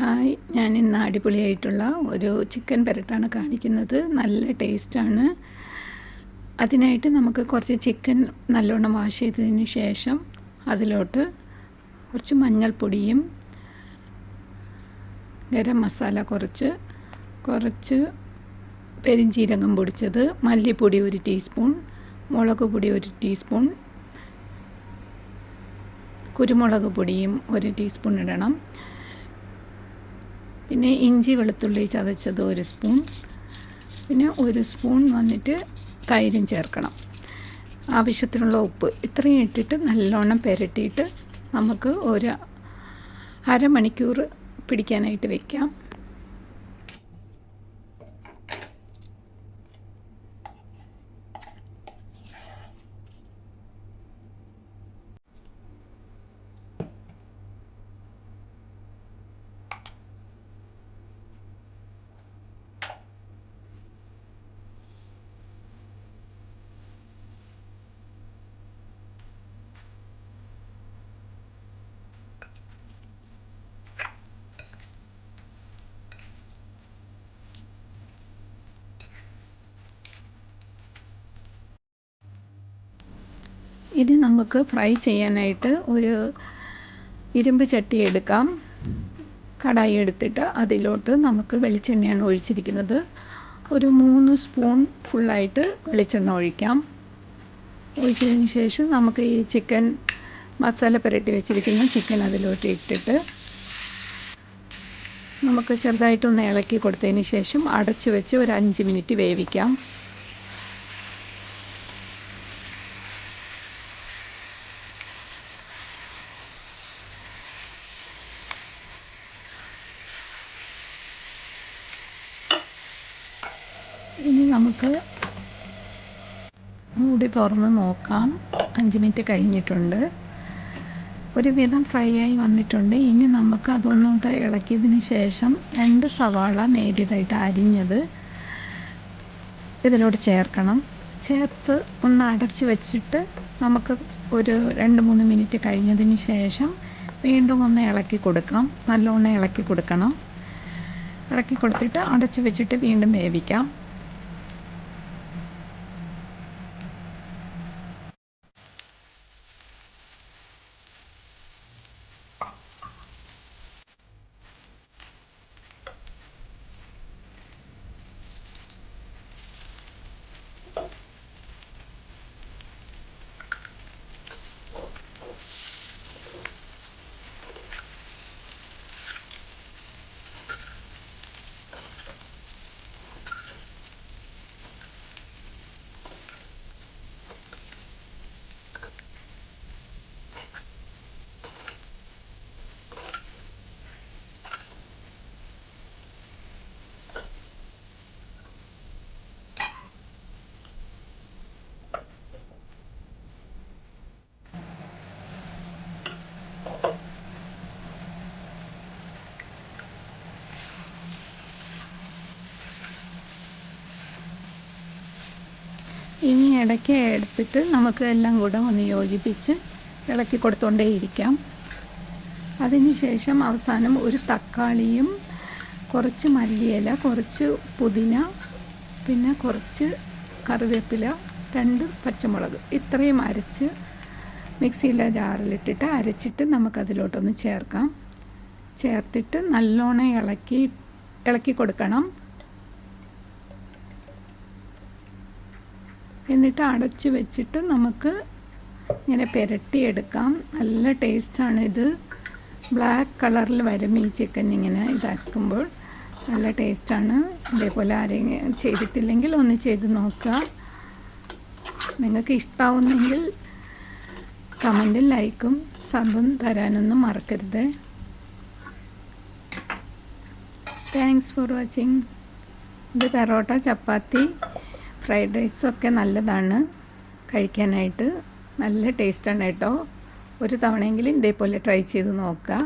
Hi, ഞാൻ ഇന്ന് അടിപൊളിയായിട്ടുള്ള ഒരു ചിക്കൻ പെരട്ടാണ് കാണിക്കുന്നത്. നല്ല ടേസ്റ്റാണ്. അതിനായിട്ട് നമുക്ക് കുറച്ച് ചിക്കൻ നല്ലോണം വാഷ് ചെയ്തതിന് ശേഷം അതിലോട്ട് കുറച്ച് മഞ്ഞൾപ്പൊടിയും ഗരം മസാല കുറച്ച് പെരിഞ്ജീരകം പൊടിച്ചത്, മല്ലിപ്പൊടി 1 ടീസ്പൂൺ, മുളക് പൊടി 1 ടീസ്പൂൺ, കുരുമുളക് പൊടിയും 1 ടീസ്പൂൺ ഇടണം. പിന്നെ ഇഞ്ചി വെളുത്തുള്ളി ചതച്ചത് 1 സ്പൂൺ, പിന്നെ 1 സ്പൂൺ തൈരും ചേർക്കണം. ആവശ്യത്തിനുള്ള ഉപ്പ് ഇത്രയും ഇട്ടിട്ട് നല്ലോണം പുരട്ടിയിട്ട് നമുക്ക് ഒരു അരമണിക്കൂർ പിടിക്കാനായിട്ട് വയ്ക്കാം. ഇനി നമുക്ക് ഫ്രൈ ചെയ്യാനായിട്ട് ഒരു ഇരുമ്പ് ചട്ടി എടുക്കാം. കടായി എടുത്തിട്ട് അതിലോട്ട് നമുക്ക് വെളിച്ചെണ്ണയാണ് ഒഴിച്ചിരിക്കുന്നത്. ഒരു 3 സ്പൂൺ ഫുള്ളായിട്ട് വെളിച്ചെണ്ണ ഒഴിക്കാം. ഒഴിച്ചതിന് ശേഷം നമുക്ക് ഈ ചിക്കൻ മസാല പുരട്ടി വെച്ചിരിക്കുന്ന ചിക്കൻ അതിലോട്ട് ഇട്ടിട്ട് നമുക്ക് ചെറുതായിട്ടൊന്ന് ഇളക്കി കൊടുത്തതിന് ശേഷം അടച്ചു വെച്ച് ഒരു 5 മിനിറ്റ് വേവിക്കാം. ഇനി നമുക്ക് മൂടി തുറന്ന് നോക്കാം. 5 മിനിറ്റ് കഴിഞ്ഞിട്ടുണ്ട്. ഒരുവിധം ഫ്രൈ ആയി വന്നിട്ടുണ്ട്. ഇനി നമുക്ക് അതൊന്നുകൂടെ ഇളക്കിയതിന് ശേഷം 2 സവാള നേരിയതായിട്ട് അരിഞ്ഞത് ഇതിലോട്ട് ചേർക്കണം. ചേർത്ത് ഒന്ന് അടച്ച് വെച്ചിട്ട് നമുക്ക് ഒരു 2-3 മിനിറ്റ് കഴിഞ്ഞതിന് ശേഷം വീണ്ടും ഒന്ന് ഇളക്കി കൊടുക്കാം. നല്ലോണം ഇളക്കി കൊടുക്കണം. ഇളക്കി കൊടുത്തിട്ട് അടച്ച് വെച്ചിട്ട് വീണ്ടും വേവിക്കാം. ഇനി ഇടയ്ക്ക് എടുത്തിട്ട് നമുക്ക് എല്ലാം കൂടെ ഒന്ന് യോജിപ്പിച്ച് ഇളക്കി കൊടുത്തുകൊണ്ടേയിരിക്കാം. അതിന് ശേഷം അവസാനം ഒരു തക്കാളിയും കുറച്ച് മല്ലിയില, കുറച്ച് പുതിന, പിന്നെ കുറച്ച് കറിവേപ്പില, 2 പച്ചമുളക് ഇത്രയും അരച്ച് മിക്സിയിലെ ജാറിലിട്ടിട്ട് അരച്ചിട്ട് നമുക്കതിലോട്ടൊന്ന് ചേർക്കാം. ചേർത്തിട്ട് നല്ലോണം ഇളക്കി കൊടുക്കണം. എന്നിട്ട് അടച്ച് വെച്ചിട്ട് നമുക്ക് ഇങ്ങനെ പുരട്ടിയെടുക്കാം. നല്ല ടേസ്റ്റാണ് ഇത്. ബ്ലാക്ക് കളറിൽ വരും ഈ ചിക്കൻ ഇങ്ങനെ ഇതാക്കുമ്പോൾ. നല്ല ടേസ്റ്റാണ്. ഇതേപോലെ ആരെങ്കിലും ചെയ്തിട്ടില്ലെങ്കിൽ ഒന്ന് ചെയ്ത് നോക്കുക. നിങ്ങൾക്ക് ഇഷ്ടമാവുന്നെങ്കിൽ കമൻറ്റും ലൈക്കും സബും തരാനൊന്നും മറക്കരുത്. Thanks for watching. ഇത് പെറോട്ട, ചപ്പാത്തി, ഫ്രൈഡ് റൈസൊക്കെ നല്ലതാണ് കഴിക്കാനായിട്ട്. നല്ല ടേസ്റ്റാണ് കേട്ടോ. ഒരു തവണയെങ്കിലും ഇതേപോലെ ട്രൈ ചെയ്ത് നോക്കുക.